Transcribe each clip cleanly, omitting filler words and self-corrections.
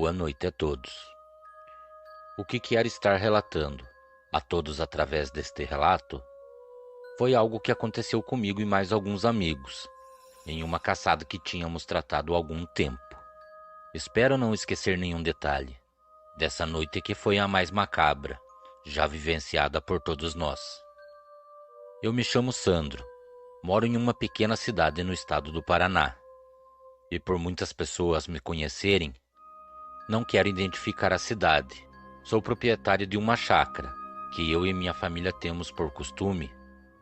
Boa noite a todos. O que quero estar relatando a todos através deste relato foi algo que aconteceu comigo e mais alguns amigos, em uma caçada que tínhamos tratado há algum tempo. Espero não esquecer nenhum detalhe dessa noite que foi a mais macabra, já vivenciada por todos nós. Eu me chamo Sandro, moro em uma pequena cidade no estado do Paraná, e por muitas pessoas me conhecerem, não quero identificar a cidade. Sou proprietário de uma chácara que eu e minha família temos por costume,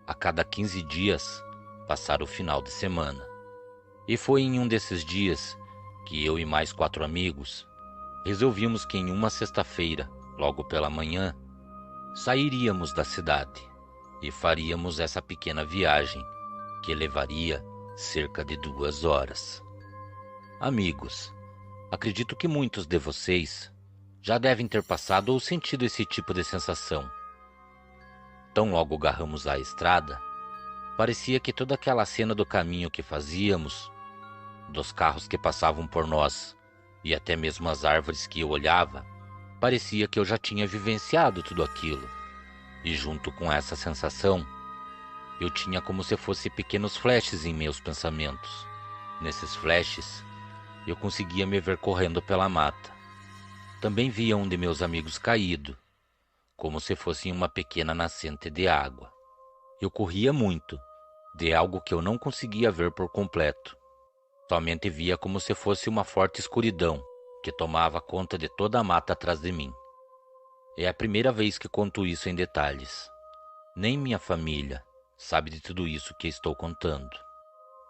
a cada 15 dias, passar o final de semana. E foi em um desses dias que eu e mais 4 amigos resolvimos que em uma sexta-feira, logo pela manhã, sairíamos da cidade e faríamos essa pequena viagem que levaria cerca de 2 horas. Amigos, acredito que muitos de vocês já devem ter passado ou sentido esse tipo de sensação. Tão logo garramos a estrada, parecia que toda aquela cena do caminho que fazíamos, dos carros que passavam por nós e até mesmo as árvores que eu olhava, parecia que eu já tinha vivenciado tudo aquilo. E junto com essa sensação, eu tinha como se fosse pequenos flashes em meus pensamentos. Nesses flashes, eu conseguia me ver correndo pela mata. Também via um de meus amigos caído, como se fosse em uma pequena nascente de água. Eu corria muito, de algo que eu não conseguia ver por completo. Somente via como se fosse uma forte escuridão que tomava conta de toda a mata atrás de mim. É a primeira vez que conto isso em detalhes. Nem minha família sabe de tudo isso que estou contando.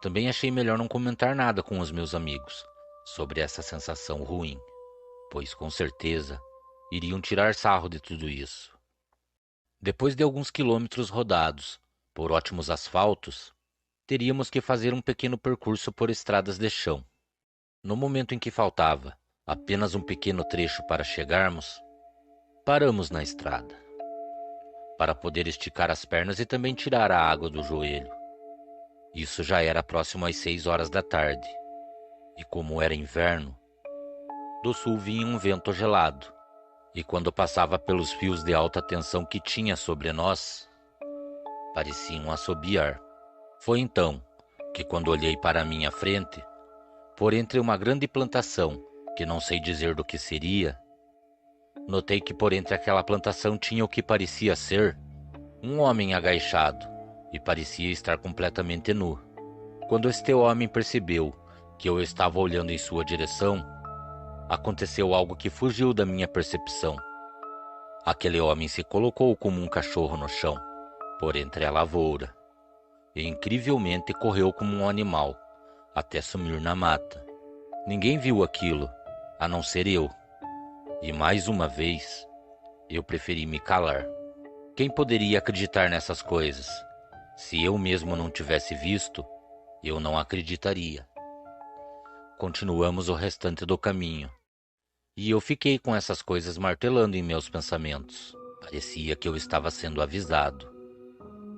Também achei melhor não comentar nada com os meus amigos sobre essa sensação ruim, pois com certeza iriam tirar sarro de tudo isso. Depois de alguns quilômetros rodados por ótimos asfaltos, teríamos que fazer um pequeno percurso por estradas de chão. No momento em que faltava apenas um pequeno trecho para chegarmos, paramos na estrada, para poder esticar as pernas e também tirar a água do joelho. Isso já era próximo às 6 horas da tarde, e como era inverno, do sul vinha um vento gelado, e quando passava pelos fios de alta tensão que tinha sobre nós, pareciam assobiar. Foi então que, quando olhei para a minha frente, por entre uma grande plantação, que não sei dizer do que seria, notei que por entre aquela plantação tinha o que parecia ser um homem agachado e parecia estar completamente nu. Quando este homem percebeu que eu estava olhando em sua direção, aconteceu algo que fugiu da minha percepção. Aquele homem se colocou como um cachorro no chão, por entre a lavoura, e incrivelmente correu como um animal, até sumir na mata. Ninguém viu aquilo, a não ser eu. E mais uma vez, eu preferi me calar. Quem poderia acreditar nessas coisas? Se eu mesmo não tivesse visto, eu não acreditaria. Continuamos o restante do caminho, e eu fiquei com essas coisas martelando em meus pensamentos. Parecia que eu estava sendo avisado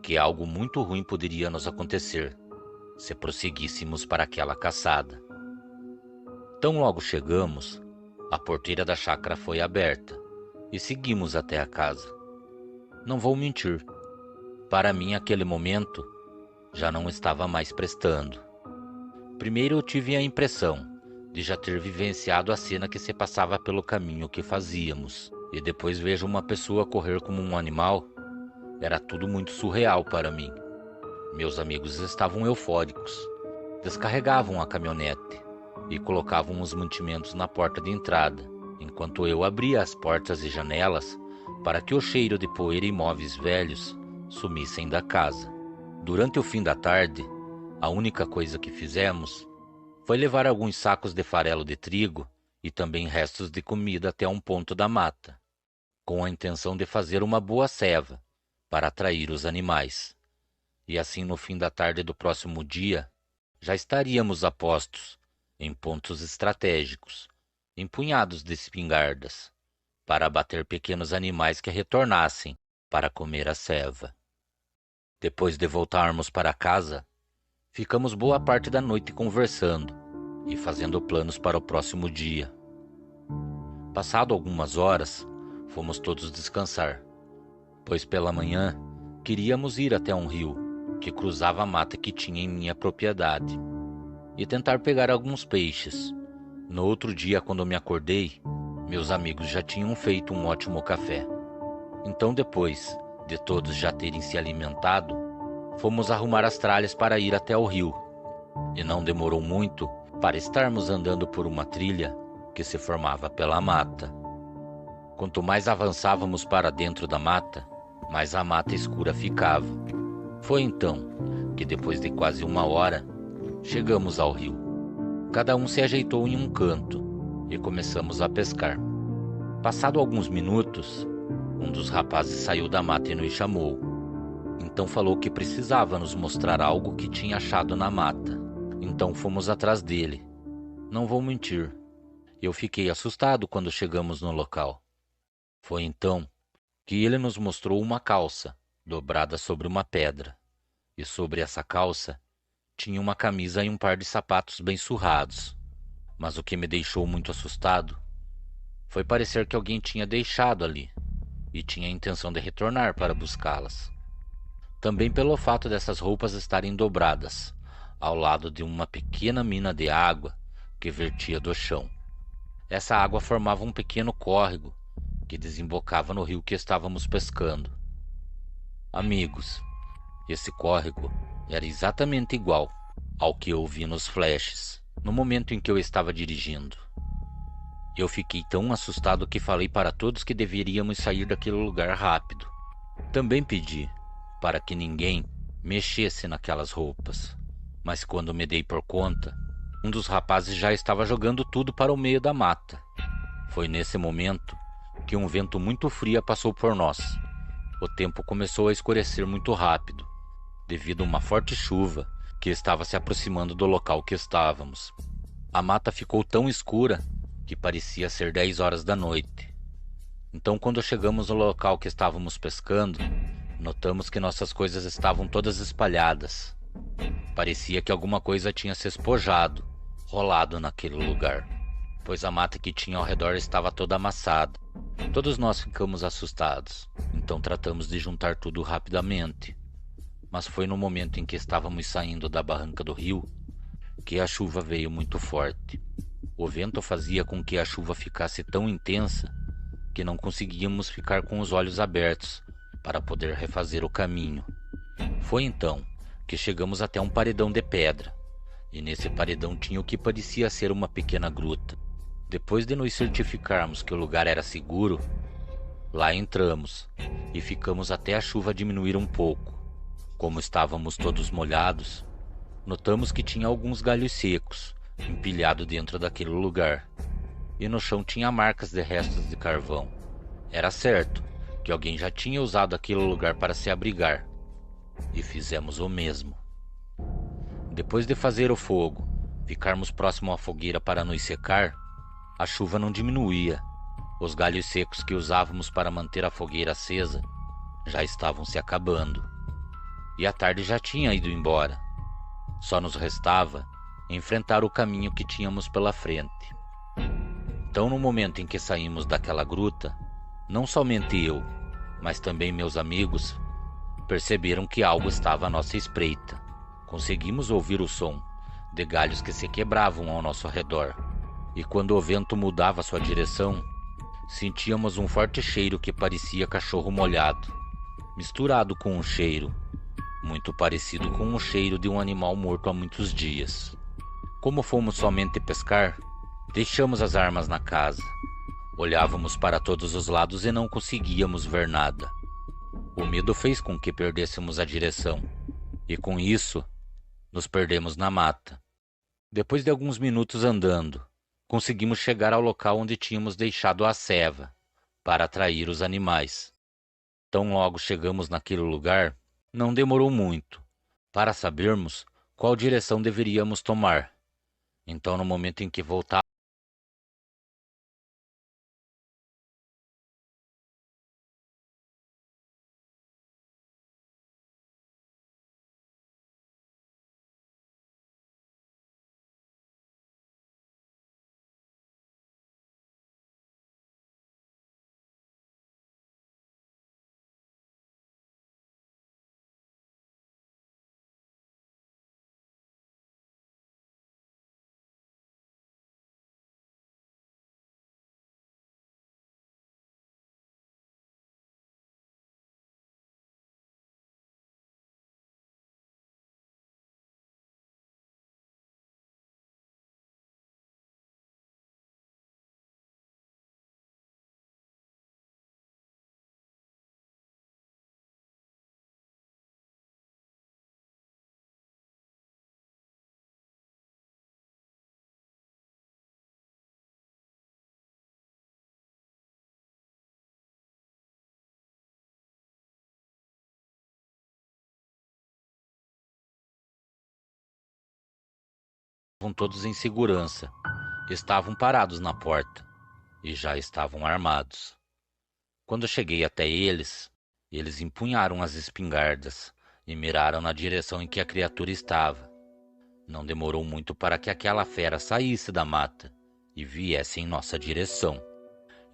que algo muito ruim poderia nos acontecer se prosseguíssemos para aquela caçada. Tão logo chegamos, a porteira da chácara foi aberta e seguimos até a casa. Não vou mentir, para mim aquele momento já não estava mais prestando. Primeiro eu tive a impressão de já ter vivenciado a cena que se passava pelo caminho que fazíamos, e depois vejo uma pessoa correr como um animal. Era tudo muito surreal para mim. Meus amigos estavam eufóricos, descarregavam a caminhonete e colocavam os mantimentos na porta de entrada, enquanto eu abria as portas e janelas para que o cheiro de poeira e móveis velhos sumissem da casa. Durante o fim da tarde, a única coisa que fizemos foi levar alguns sacos de farelo de trigo e também restos de comida até um ponto da mata, com a intenção de fazer uma boa ceva para atrair os animais. E assim, no fim da tarde do próximo dia, já estaríamos a postos em pontos estratégicos, empunhados de espingardas, para abater pequenos animais que retornassem para comer a ceva. Depois de voltarmos para casa, ficamos boa parte da noite conversando e fazendo planos para o próximo dia. Passado algumas horas, fomos todos descansar, pois pela manhã queríamos ir até um rio que cruzava a mata que tinha em minha propriedade e tentar pegar alguns peixes. No outro dia, quando me acordei, meus amigos já tinham feito um ótimo café. Então, depois de todos já terem se alimentado, fomos arrumar as tralhas para ir até o rio. E não demorou muito para estarmos andando por uma trilha que se formava pela mata. Quanto mais avançávamos para dentro da mata, mais a mata escura ficava. Foi então que, depois de quase uma hora, chegamos ao rio. Cada um se ajeitou em um canto e começamos a pescar. Passado alguns minutos, um dos rapazes saiu da mata e nos chamou. Então falou que precisava nos mostrar algo que tinha achado na mata. Então fomos atrás dele. Não vou mentir, eu fiquei assustado quando chegamos no local. Foi então que ele nos mostrou uma calça dobrada sobre uma pedra. E sobre essa calça tinha uma camisa e um par de sapatos bem surrados. Mas o que me deixou muito assustado foi parecer que alguém tinha deixado ali e tinha a intenção de retornar para buscá-las. Também pelo fato dessas roupas estarem dobradas, ao lado de uma pequena mina de água que vertia do chão. Essa água formava um pequeno córrego que desembocava no rio que estávamos pescando. Amigos, esse córrego era exatamente igual ao que eu vi nos flashes, no momento em que eu estava dirigindo. Eu fiquei tão assustado que falei para todos que deveríamos sair daquele lugar rápido. Também pedi para que ninguém mexesse naquelas roupas, mas quando me dei por conta, um dos rapazes já estava jogando tudo para o meio da mata. Foi nesse momento que um vento muito frio passou por nós. O tempo começou a escurecer muito rápido, devido a uma forte chuva que estava se aproximando do local que estávamos. A mata ficou tão escura que parecia ser 10 horas da noite. Então, quando chegamos no local que estávamos pescando, notamos que nossas coisas estavam todas espalhadas. Parecia que alguma coisa tinha se espojado, rolado naquele lugar, pois a mata que tinha ao redor estava toda amassada. Todos nós ficamos assustados, então tratamos de juntar tudo rapidamente. Mas foi no momento em que estávamos saindo da barranca do rio que a chuva veio muito forte. O vento fazia com que a chuva ficasse tão intensa que não conseguíamos ficar com os olhos abertos para poder refazer o caminho. Foi então que chegamos até um paredão de pedra, e nesse paredão tinha o que parecia ser uma pequena gruta. Depois de nos certificarmos que o lugar era seguro, lá entramos e ficamos até a chuva diminuir um pouco. Como estávamos todos molhados, notamos que tinha alguns galhos secos empilhados dentro daquele lugar, e no chão tinha marcas de restos de carvão. Era certo que alguém já tinha usado aquele lugar para se abrigar, e fizemos o mesmo. Depois de fazer o fogo, ficarmos próximo à fogueira para nos secar, a chuva não diminuía. Os galhos secos que usávamos para manter a fogueira acesa já estavam se acabando, e a tarde já tinha ido embora. Só nos restava enfrentar o caminho que tínhamos pela frente. Então, no momento em que saímos daquela gruta, não somente eu, mas também meus amigos perceberam que algo estava à nossa espreita. Conseguimos ouvir o som de galhos que se quebravam ao nosso redor, e quando o vento mudava sua direção, sentíamos um forte cheiro que parecia cachorro molhado, misturado com um cheiro muito parecido com o cheiro de um animal morto há muitos dias. Como fomos somente pescar, deixamos as armas na casa. Olhávamos para todos os lados e não conseguíamos ver nada. O medo fez com que perdêssemos a direção, e com isso, nos perdemos na mata. Depois de alguns minutos andando, conseguimos chegar ao local onde tínhamos deixado a ceva, para atrair os animais. Tão logo chegamos naquele lugar, não demorou muito para sabermos qual direção deveríamos tomar. Então, no momento em que voltávamos, todos em segurança. Estavam parados na porta e já estavam armados. Quando cheguei até eles empunharam as espingardas e miraram na direção em que a criatura estava. Não demorou muito para que aquela fera saísse da mata e viesse em nossa direção.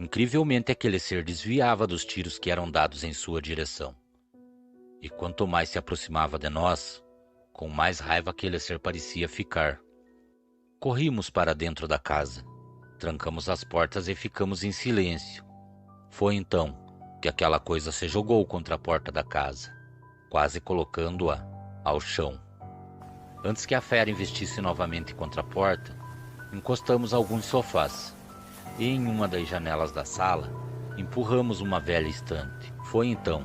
Incrivelmente, aquele ser desviava dos tiros que eram dados em sua direção. E quanto mais se aproximava de nós, com mais raiva aquele ser parecia ficar. Corrimos para dentro da casa, trancamos as portas e ficamos em silêncio. Foi então que aquela coisa se jogou contra a porta da casa, quase colocando-a ao chão. Antes que a fera investisse novamente contra a porta, encostamos alguns sofás e em uma das janelas da sala empurramos uma velha estante. Foi então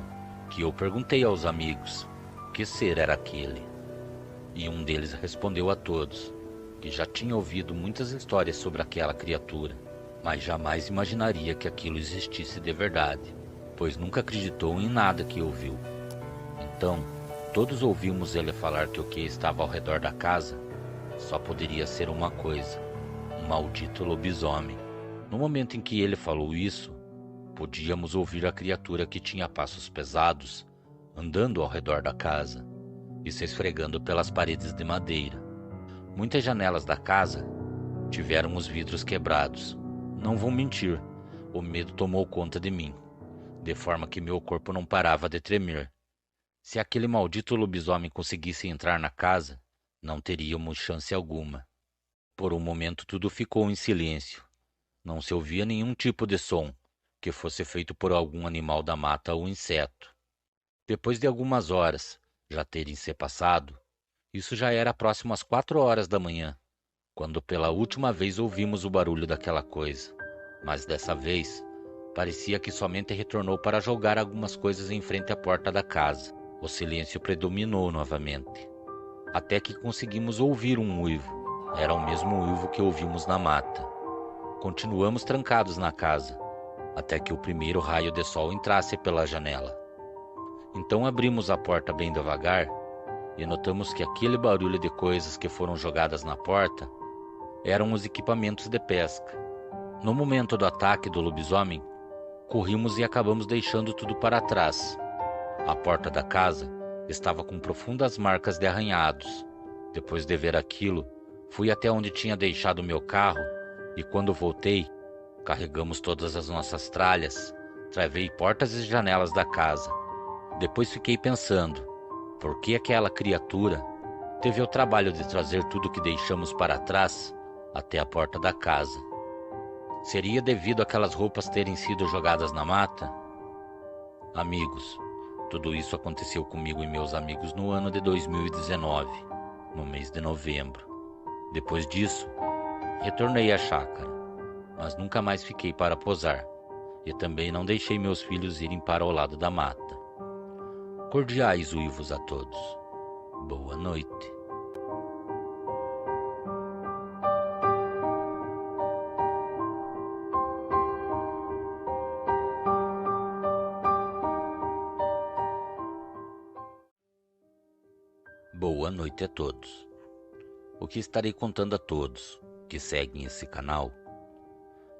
que eu perguntei aos amigos que ser era aquele, e um deles respondeu a todos que já tinha ouvido muitas histórias sobre aquela criatura, mas jamais imaginaria que aquilo existisse de verdade, pois nunca acreditou em nada que ouviu. Então, todos ouvimos ele falar que o que estava ao redor da casa só poderia ser uma coisa: um maldito lobisomem. No momento em que ele falou isso, podíamos ouvir a criatura que tinha passos pesados andando ao redor da casa e se esfregando pelas paredes de madeira. Muitas janelas da casa tiveram os vidros quebrados. Não vou mentir, o medo tomou conta de mim, de forma que meu corpo não parava de tremer. Se aquele maldito lobisomem conseguisse entrar na casa, não teríamos chance alguma. Por um momento tudo ficou em silêncio. Não se ouvia nenhum tipo de som que fosse feito por algum animal da mata ou inseto. Depois de algumas horas já terem se passado, isso já era próximo às 4 horas da manhã, quando pela última vez ouvimos o barulho daquela coisa. Mas dessa vez, parecia que somente retornou para jogar algumas coisas em frente à porta da casa. O silêncio predominou novamente, até que conseguimos ouvir um uivo. Era o mesmo uivo que ouvimos na mata. Continuamos trancados na casa, até que o primeiro raio de sol entrasse pela janela. Então abrimos a porta bem devagar e notamos que aquele barulho de coisas que foram jogadas na porta eram os equipamentos de pesca. No momento do ataque do lobisomem, corrimos e acabamos deixando tudo para trás. A porta da casa estava com profundas marcas de arranhados. Depois de ver aquilo, fui até onde tinha deixado meu carro e quando voltei, carregamos todas as nossas tralhas, travei portas e janelas da casa. Depois fiquei pensando, por que aquela criatura teve o trabalho de trazer tudo que deixamos para trás até a porta da casa? Seria devido àquelas roupas terem sido jogadas na mata? Amigos, tudo isso aconteceu comigo e meus amigos no ano de 2019, no mês de novembro. Depois disso, retornei à chácara, mas nunca mais fiquei para posar, e também não deixei meus filhos irem para o lado da mata. Cordiais uivos a todos. Boa noite. Boa noite a todos. O que estarei contando a todos que seguem esse canal,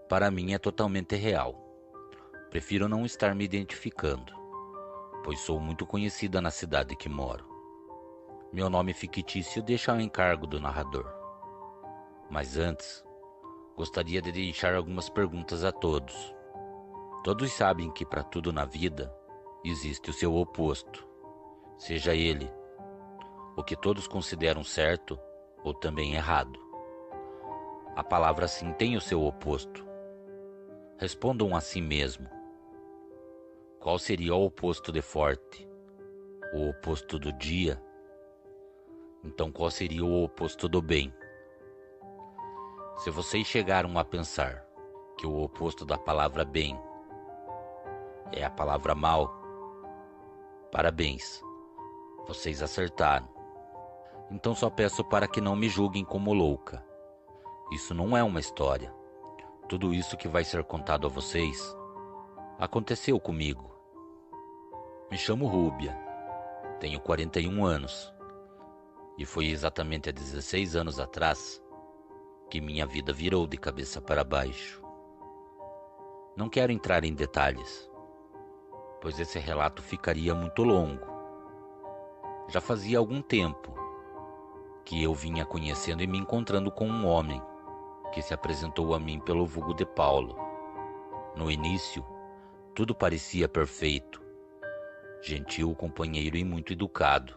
para mim é totalmente real. Prefiro não estar me identificando, pois sou muito conhecida na cidade que moro. Meu nome fictício deixa ao encargo do narrador. Mas antes, gostaria de deixar algumas perguntas a todos. Todos sabem que para tudo na vida existe o seu oposto, seja ele o que todos consideram certo ou também errado. A palavra sim tem o seu oposto. Respondam a si mesmo. Qual seria o oposto de forte? O oposto do dia? Então qual seria o oposto do bem? Se vocês chegaram a pensar que o oposto da palavra bem é a palavra mal, parabéns, vocês acertaram. Então só peço para que não me julguem como louca. Isso não é uma história. Tudo isso que vai ser contado a vocês aconteceu comigo. Me chamo Rúbia, tenho 41 anos e foi exatamente há 16 anos atrás que minha vida virou de cabeça para baixo. Não quero entrar em detalhes, pois esse relato ficaria muito longo. Já fazia algum tempo que eu vinha conhecendo e me encontrando com um homem que se apresentou a mim pelo vulgo de Paulo. No início, tudo parecia perfeito, gentil, companheiro e muito educado.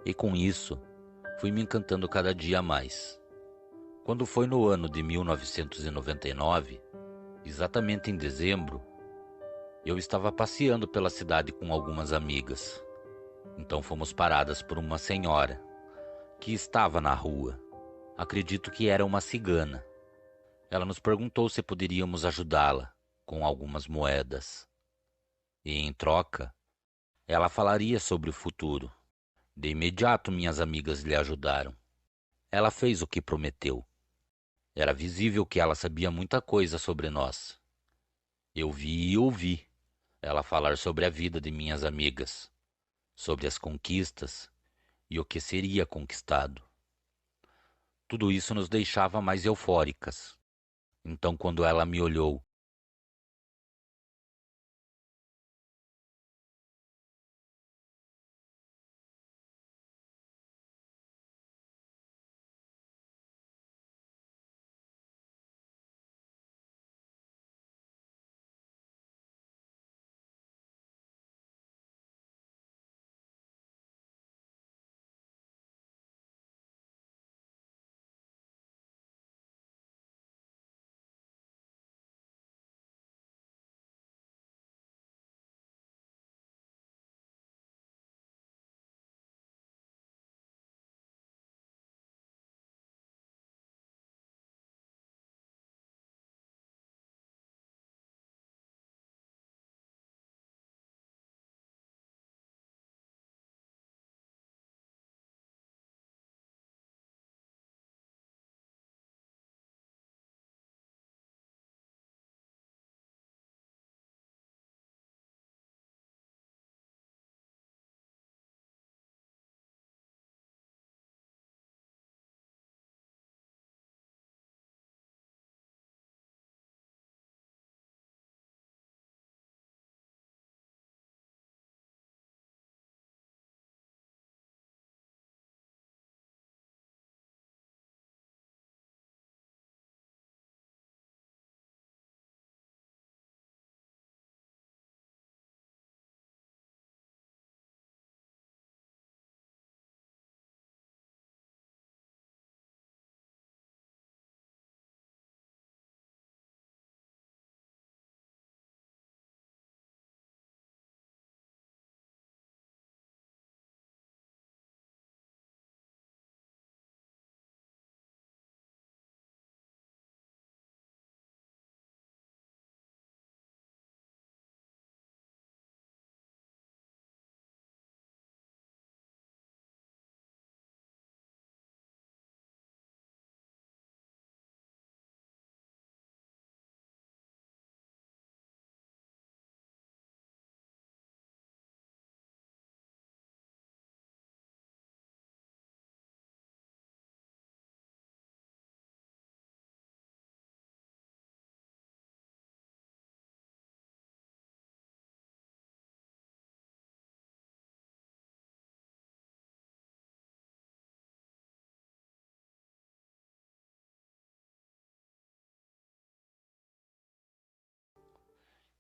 E com isso, fui me encantando cada dia mais. Quando foi no ano de 1999, exatamente em dezembro, eu estava passeando pela cidade com algumas amigas. Então fomos paradas por uma senhora que estava na rua. Acredito que era uma cigana. Ela nos perguntou se poderíamos ajudá-la com algumas moedas. E em troca, ela falaria sobre o futuro. De imediato, minhas amigas lhe ajudaram. Ela fez o que prometeu. Era visível que ela sabia muita coisa sobre nós. Eu vi e ouvi ela falar sobre a vida de minhas amigas, sobre as conquistas e o que seria conquistado. Tudo isso nos deixava mais eufóricas. Então, quando ela me olhou,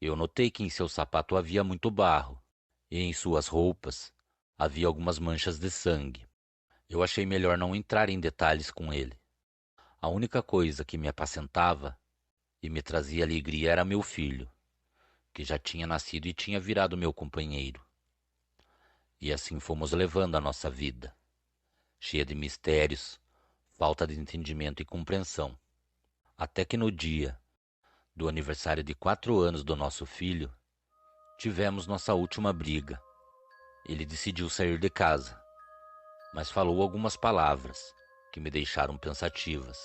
eu notei que em seu sapato havia muito barro, e em suas roupas havia algumas manchas de sangue. Eu achei melhor não entrar em detalhes com ele. A única coisa que me apacentava e me trazia alegria era meu filho, que já tinha nascido e tinha virado meu companheiro. E assim fomos levando a nossa vida, cheia de mistérios, falta de entendimento e compreensão. Até que no dia do aniversário de 4 anos do nosso filho, tivemos nossa última briga. Ele decidiu sair de casa, mas falou algumas palavras que me deixaram pensativas.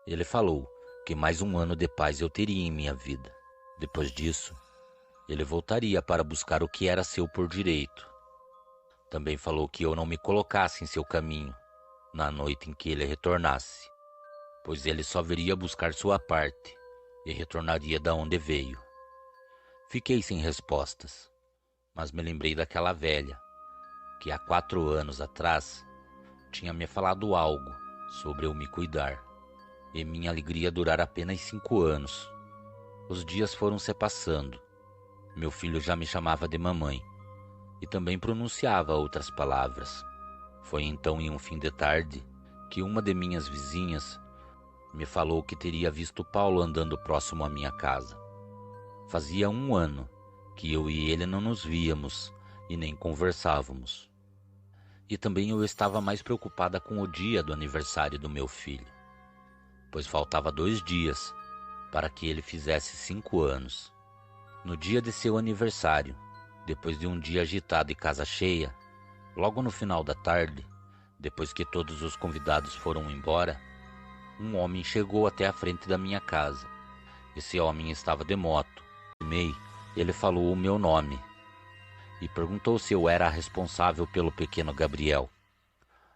Ele falou que mais um ano de paz eu teria em minha vida. Depois disso, ele voltaria para buscar o que era seu por direito. Também falou que eu não me colocasse em seu caminho na noite em que ele retornasse. pois ele só viria buscar sua parte e retornaria da onde veio. Fiquei sem respostas, mas me lembrei daquela velha que há 4 anos atrás tinha me falado algo sobre eu me cuidar, e minha alegria durar apenas 5 anos. Os dias foram se passando. Meu filho já me chamava de mamãe e também pronunciava outras palavras. Foi então, em um fim de tarde, que uma de minhas vizinhas me falou que teria visto Paulo andando próximo à minha casa. Fazia 1 ano que eu e ele não nos víamos e nem conversávamos. E também eu estava mais preocupada com o dia do aniversário do meu filho, pois faltava 2 dias para que ele fizesse 5 anos. No dia de seu aniversário, depois de um dia agitado e casa cheia, logo no final da tarde, depois que todos os convidados foram embora, um homem chegou até a frente da minha casa. Esse homem estava de moto. Ele falou o meu nome e perguntou se eu era a responsável pelo pequeno Gabriel.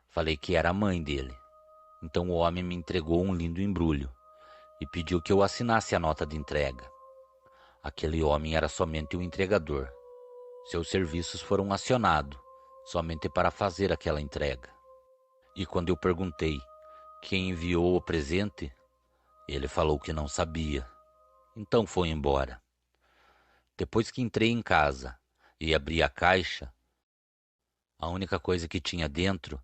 Falei que era a mãe dele. Então o homem me entregou um lindo embrulho e pediu que eu assinasse a nota de entrega. Aquele homem era somente o entregador. Seus serviços foram acionados somente para fazer aquela entrega. E quando eu perguntei quem enviou o presente, ele falou que não sabia. Então foi embora. Depois que entrei em casa e abri a caixa, a única coisa que tinha dentro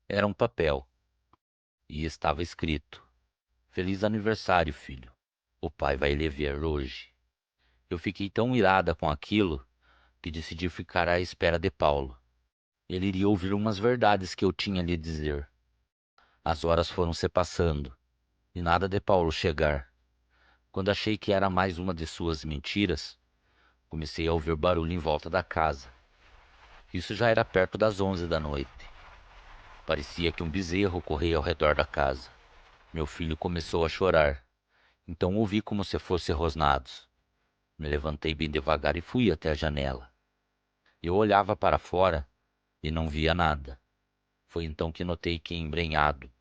era um papel e estava escrito: Feliz aniversário, filho. O pai vai lhe ver hoje. Eu fiquei tão irada com aquilo que decidi ficar à espera de Paulo. Ele iria ouvir umas verdades que eu tinha a lhe dizer. As horas foram se passando e nada de Paulo chegar. Quando achei que era mais uma de suas mentiras, comecei a ouvir barulho em volta da casa. Isso já era perto das 11 da noite. Parecia que um bezerro corria ao redor da casa. Meu filho começou a chorar, então ouvi como se fosse rosnados. Me levantei bem devagar e fui até a janela. Eu olhava para fora e não via nada. Foi então que notei que, embrenhado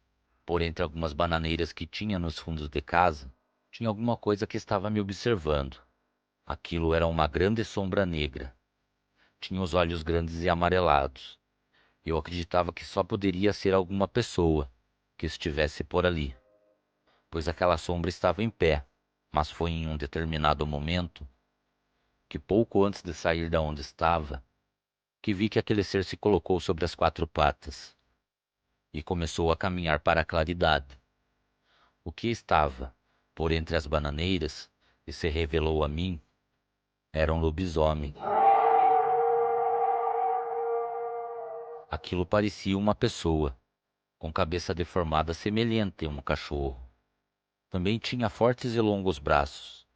por entre algumas bananeiras que tinha nos fundos de casa, tinha alguma coisa que estava me observando. Aquilo era uma grande sombra negra. Tinha os olhos grandes e amarelados. Eu acreditava que só poderia ser alguma pessoa que estivesse por ali, pois aquela sombra estava em pé. Mas foi em um determinado momento, que pouco antes de sair da onde estava, que vi que aquele ser se colocou sobre as 4 patas e começou a caminhar para a claridade. O que estava por entre as bananeiras e se revelou a mim era um lobisomem. Aquilo parecia uma pessoa, com cabeça deformada semelhante a um cachorro. Também tinha fortes e longos braços.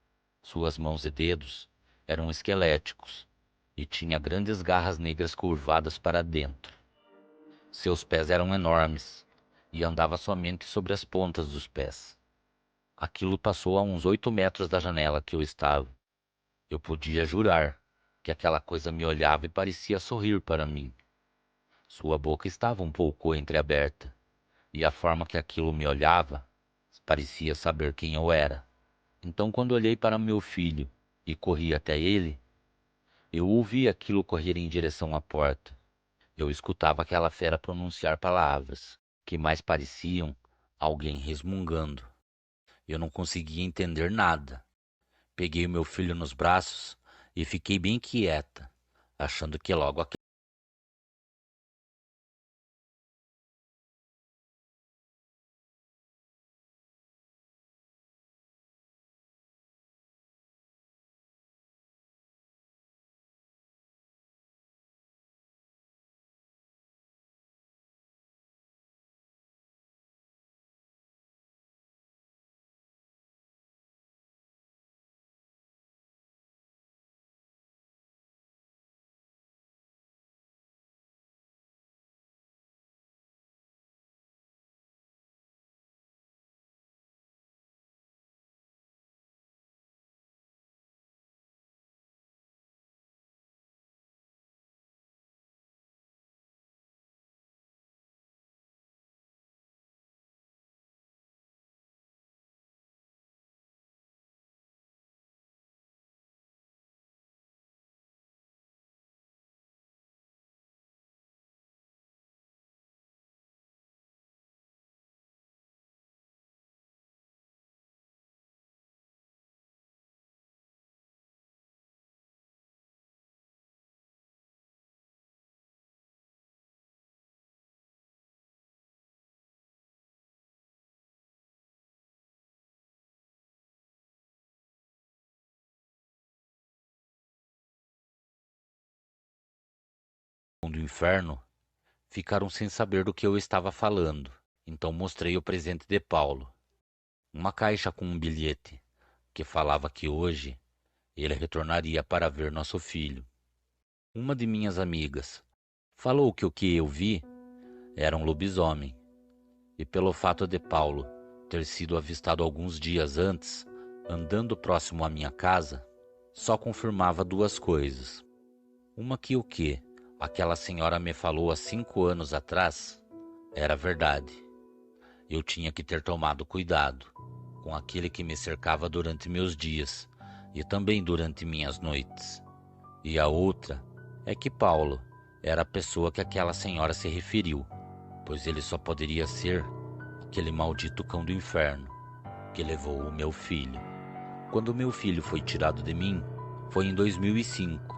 Suas mãos e dedos eram esqueléticos e tinha grandes garras negras curvadas para dentro. Seus pés eram enormes e andava somente sobre as pontas dos pés. Aquilo passou a uns 8 metros da janela que eu estava. Eu podia jurar que aquela coisa me olhava e parecia sorrir para mim. Sua boca estava um pouco entreaberta, e a forma que aquilo me olhava parecia saber quem eu era. Então, quando olhei para meu filho e corri até ele, eu ouvi aquilo correr em direção à porta. Eu escutava aquela fera pronunciar palavras que mais pareciam alguém resmungando. Eu não conseguia entender nada. Peguei o meu filho nos braços e fiquei bem quieta, achando que logo do inferno ficaram sem saber do que eu estava falando. Então mostrei o presente de Paulo, uma caixa com um bilhete, que falava que hoje ele retornaria para ver nosso filho. Uma de minhas amigas falou que o que eu vi era um lobisomem, e pelo fato de Paulo ter sido avistado alguns dias antes, andando próximo à minha casa, só confirmava duas coisas. Uma que o que aquela senhora me falou há 5 anos atrás era verdade. Eu tinha que ter tomado cuidado com aquele que me cercava durante meus dias e também durante minhas noites. E a outra é que Paulo era a pessoa que aquela senhora se referiu, pois ele só poderia ser aquele maldito cão do inferno que levou o meu filho. Quando meu filho foi tirado de mim, foi em 2005,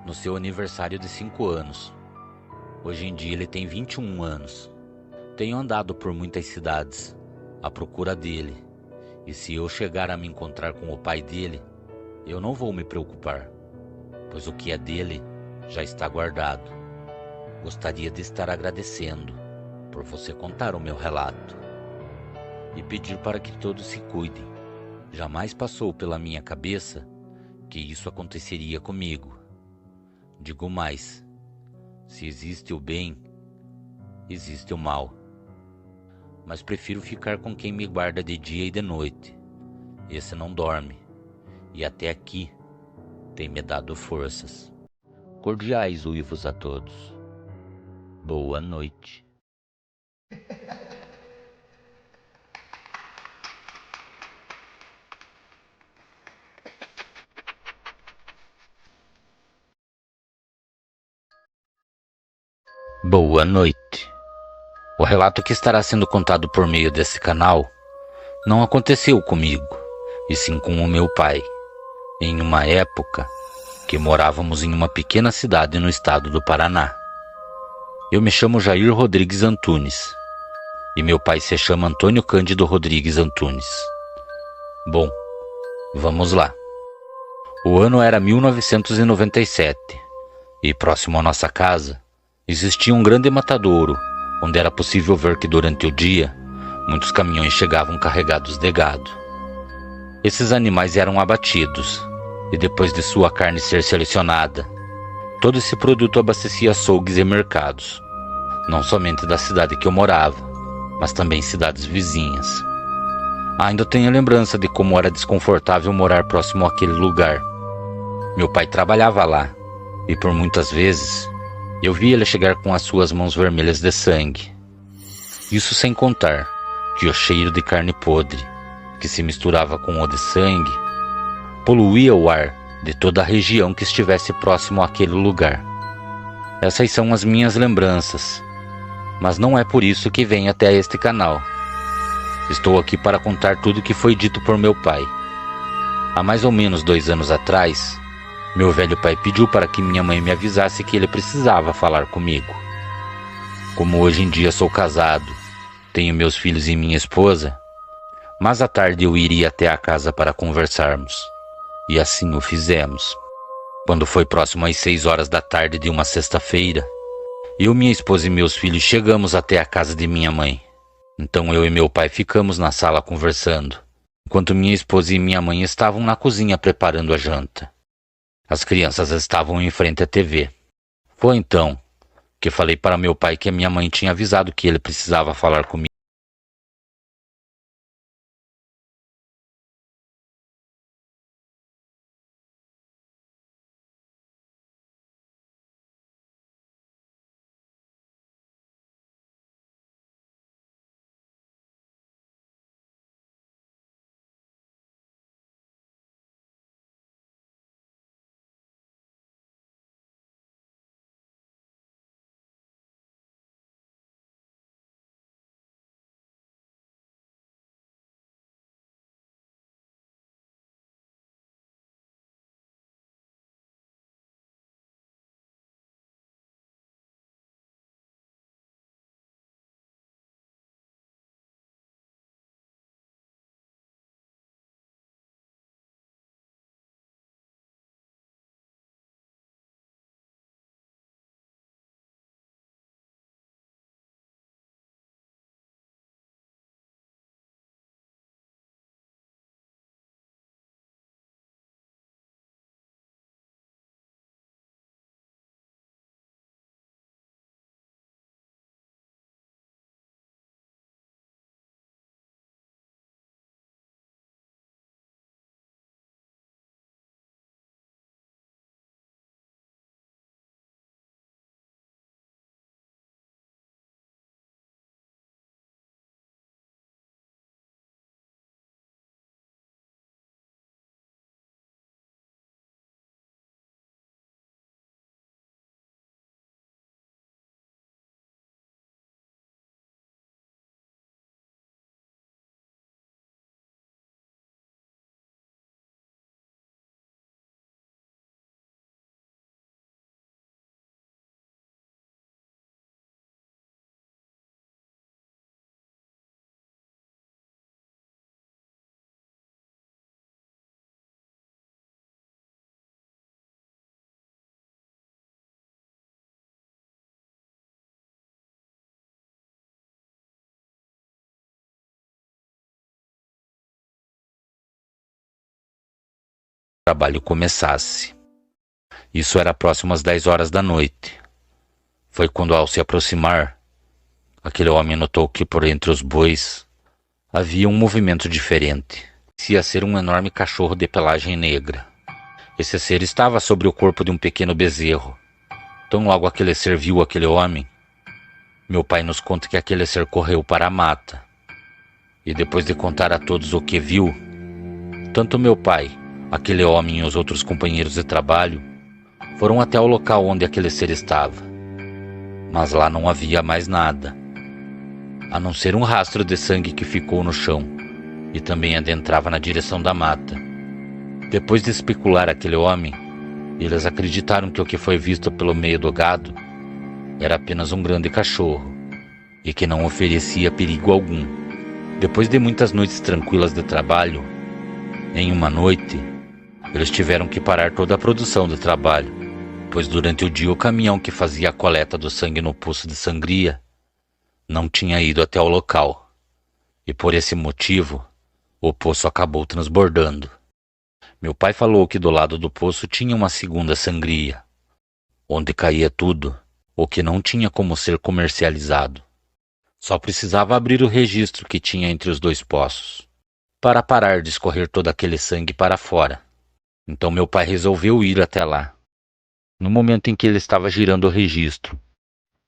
no seu aniversário de 5 anos. Hoje em dia ele tem 21 anos. Tenho andado por muitas cidades à procura dele, e se eu chegar a me encontrar com o pai dele, eu não vou me preocupar, pois o que é dele já está guardado. Gostaria de estar agradecendo por você contar o meu relato e pedir para que todos se cuidem. Jamais passou pela minha cabeça que isso aconteceria comigo. Digo mais, se existe o bem, existe o mal. Mas prefiro ficar com quem me guarda de dia e de noite. Esse não dorme, e até aqui tem me dado forças. Cordiais uivos a todos. Boa noite. Boa noite. O relato que estará sendo contado por meio desse canal não aconteceu comigo, e sim com o meu pai, em uma época que morávamos em uma pequena cidade no estado do Paraná. Eu me chamo Jair Rodrigues Antunes, e meu pai se chama Antônio Cândido Rodrigues Antunes. Bom, vamos lá. O ano era 1997, e próximo à nossa casa existia um grande matadouro, onde era possível ver que durante o dia muitos caminhões chegavam carregados de gado. Esses animais eram abatidos, e depois de sua carne ser selecionada, todo esse produto abastecia açougues e mercados, não somente da cidade que eu morava, mas também cidades vizinhas. Ainda tenho lembrança de como era desconfortável morar próximo àquele lugar. Meu pai trabalhava lá, e por muitas vezes eu via ele chegar com as suas mãos vermelhas de sangue. Isso sem contar que o cheiro de carne podre, que se misturava com o de sangue, poluía o ar de toda a região que estivesse próximo àquele lugar. Essas são as minhas lembranças, mas não é por isso que venho até este canal. Estou aqui para contar tudo o que foi dito por meu pai. Há mais ou menos 2 anos atrás, meu velho pai pediu para que minha mãe me avisasse que ele precisava falar comigo. Como hoje em dia sou casado, tenho meus filhos e minha esposa, mas à tarde eu iria até a casa para conversarmos. E assim o fizemos. Quando foi próximo às 6 horas da tarde de uma sexta-feira, eu, minha esposa e meus filhos chegamos até a casa de minha mãe. Então eu e meu pai ficamos na sala conversando, enquanto minha esposa e minha mãe estavam na cozinha preparando a janta. As crianças estavam em frente à TV. Foi então que falei para meu pai que a minha mãe tinha avisado que ele precisava falar comigo. trabalho começasse. Isso era próximo às 10 horas da noite. Foi quando, ao se aproximar, aquele homem notou que por entre os bois havia um movimento diferente. Parecia ser um enorme cachorro de pelagem negra. Esse ser estava sobre o corpo de um pequeno bezerro. Tão logo aquele ser viu aquele homem, meu pai nos conta que aquele ser correu para a mata. E depois de contar a todos o que viu, tanto meu pai, aquele homem e os outros companheiros de trabalho foram até o local onde aquele ser estava. Mas lá não havia mais nada, a não ser um rastro de sangue que ficou no chão e também adentrava na direção da mata. Depois de especular aquele homem, eles acreditaram que o que foi visto pelo meio do gado era apenas um grande cachorro e que não oferecia perigo algum. Depois de muitas noites tranquilas de trabalho, em uma noite, eles tiveram que parar toda a produção do trabalho, pois durante o dia o caminhão que fazia a coleta do sangue no poço de sangria não tinha ido até o local, e por esse motivo, o poço acabou transbordando. Meu pai falou que do lado do poço tinha uma segunda sangria, onde caía tudo, o que não tinha como ser comercializado. Só precisava abrir o registro que tinha entre os dois poços, para parar de escorrer todo aquele sangue para fora. Então meu pai resolveu ir até lá. No momento em que ele estava girando o registro,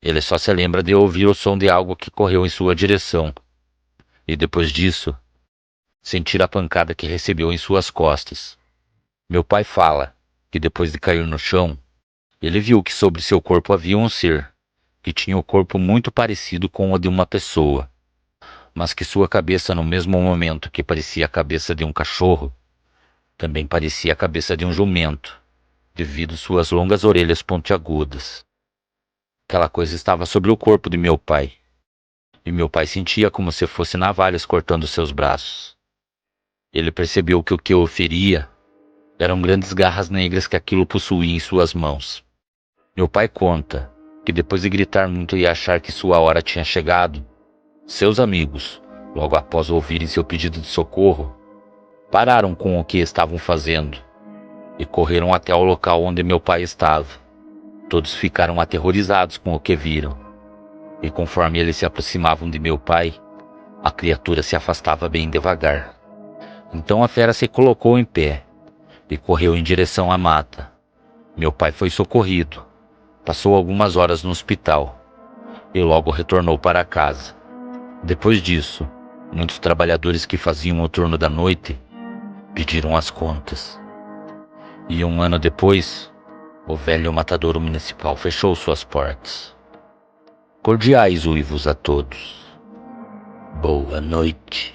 ele só se lembra de ouvir o som de algo que correu em sua direção, e depois disso, sentir a pancada que recebeu em suas costas. Meu pai fala que depois de cair no chão, ele viu que sobre seu corpo havia um ser, que tinha o corpo muito parecido com o de uma pessoa, mas que sua cabeça, no mesmo momento que parecia a cabeça de um cachorro, também parecia a cabeça de um jumento, devido suas longas orelhas pontiagudas. Aquela coisa estava sobre o corpo de meu pai, e meu pai sentia como se fosse navalhas cortando seus braços. Ele percebeu que o que o feria eram grandes garras negras que aquilo possuía em suas mãos. Meu pai conta que depois de gritar muito e achar que sua hora tinha chegado, seus amigos, logo após ouvirem seu pedido de socorro, pararam com o que estavam fazendo e correram até o local onde meu pai estava. Todos ficaram aterrorizados com o que viram, e conforme eles se aproximavam de meu pai, a criatura se afastava bem devagar. Então a fera se colocou em pé e correu em direção à mata. Meu pai foi socorrido, passou algumas horas no hospital e logo retornou para casa. Depois disso, muitos trabalhadores que faziam o turno da noite pediram as contas. E um ano depois, o velho matadouro municipal fechou suas portas. Cordiais uivos a todos. Boa noite.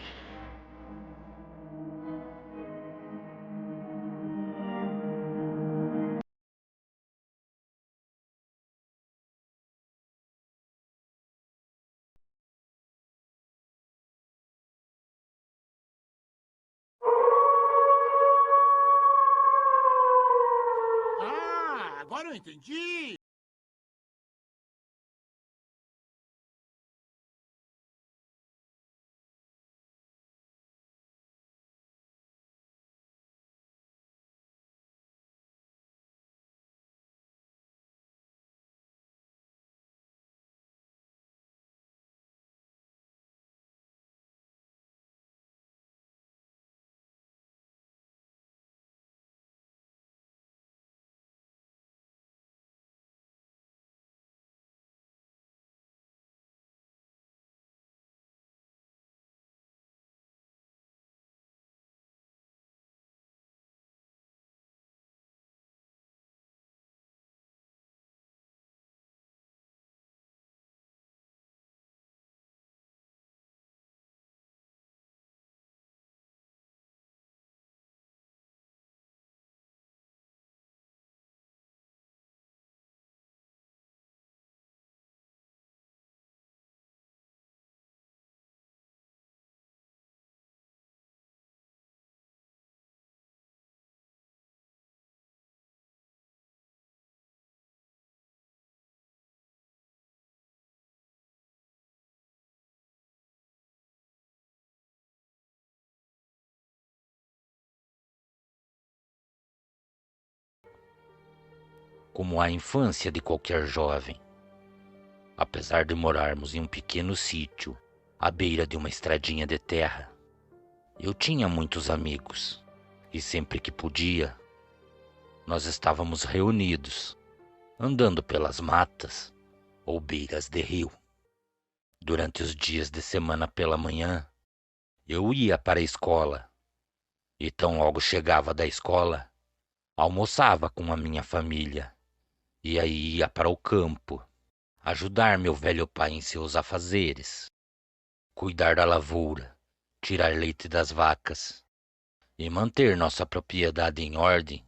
Ah, agora eu entendi! como a infância de qualquer jovem. Apesar de morarmos em um pequeno sítio, à beira de uma estradinha de terra, eu tinha muitos amigos, e sempre que podia, nós estávamos reunidos, andando pelas matas ou beiras de rio. Durante os dias de semana pela manhã, eu ia para a escola, e tão logo chegava da escola, almoçava com a minha família, e aí ia para o campo, ajudar meu velho pai em seus afazeres, cuidar da lavoura, tirar leite das vacas e manter nossa propriedade em ordem.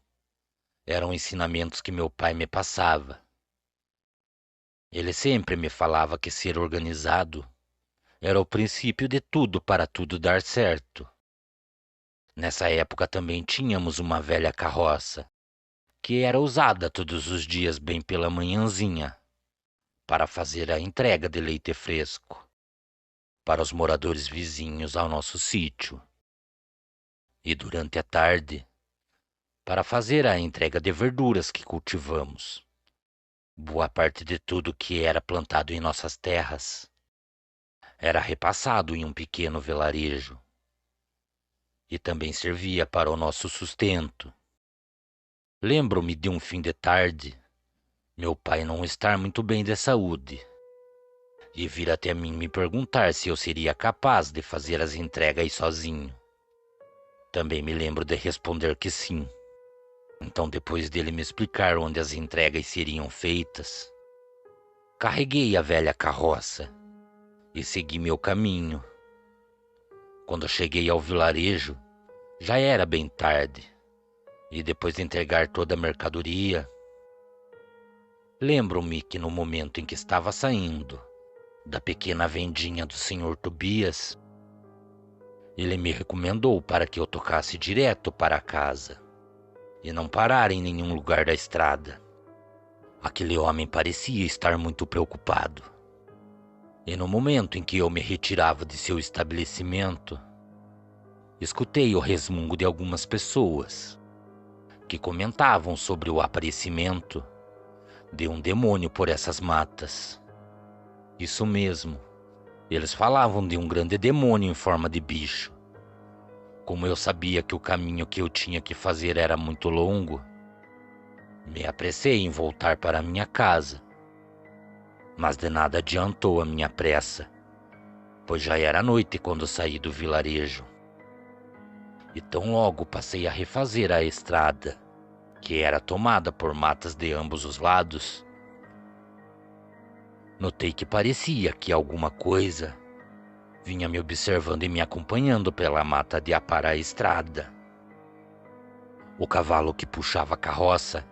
Eram ensinamentos que meu pai me passava. Ele sempre me falava que ser organizado era o princípio de tudo para tudo dar certo. Nessa época também tínhamos uma velha carroça, que era usada todos os dias bem pela manhãzinha, para fazer a entrega de leite fresco para os moradores vizinhos ao nosso sítio. E durante a tarde, para fazer a entrega de verduras que cultivamos. Boa parte de tudo que era plantado em nossas terras era repassado em um pequeno vilarejo e também servia para o nosso sustento. Lembro-me de um fim de tarde, meu pai não estar muito bem de saúde e vir até mim me perguntar se eu seria capaz de fazer as entregas sozinho. Também me lembro de responder que sim. Então, depois dele me explicar onde as entregas seriam feitas, carreguei a velha carroça e segui meu caminho. Quando cheguei ao vilarejo, já era bem tarde, e depois de entregar toda a mercadoria, lembro-me que no momento em que estava saindo da pequena vendinha do senhor Tobias, ele me recomendou para que eu tocasse direto para casa e não parar em nenhum lugar da estrada. Aquele homem parecia estar muito preocupado. E no momento em que eu me retirava de seu estabelecimento, escutei o resmungo de algumas pessoas que comentavam sobre o aparecimento de um demônio por essas matas. Isso mesmo, eles falavam de um grande demônio em forma de bicho. Como eu sabia que o caminho que eu tinha que fazer era muito longo, me apressei em voltar para minha casa. Mas de nada adiantou a minha pressa, pois já era noite quando saí do vilarejo. E tão logo passei a refazer a estrada, que era tomada por matas de ambos os lados, notei que parecia que alguma coisa vinha me observando e me acompanhando pela mata de aparar a estrada. O cavalo que puxava a carroça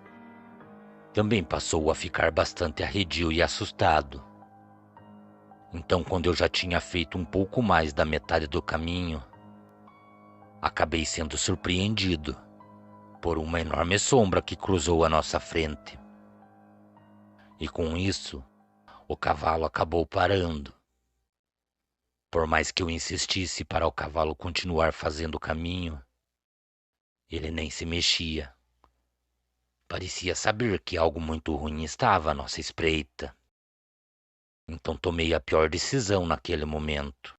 também passou a ficar bastante arredio e assustado. Então, quando eu já tinha feito um pouco mais da metade do caminho, acabei sendo surpreendido por uma enorme sombra que cruzou a nossa frente. E com isso, o cavalo acabou parando. Por mais que eu insistisse para o cavalo continuar fazendo o caminho, ele nem se mexia. Parecia saber que algo muito ruim estava à nossa espreita. Então tomei a pior decisão naquele momento.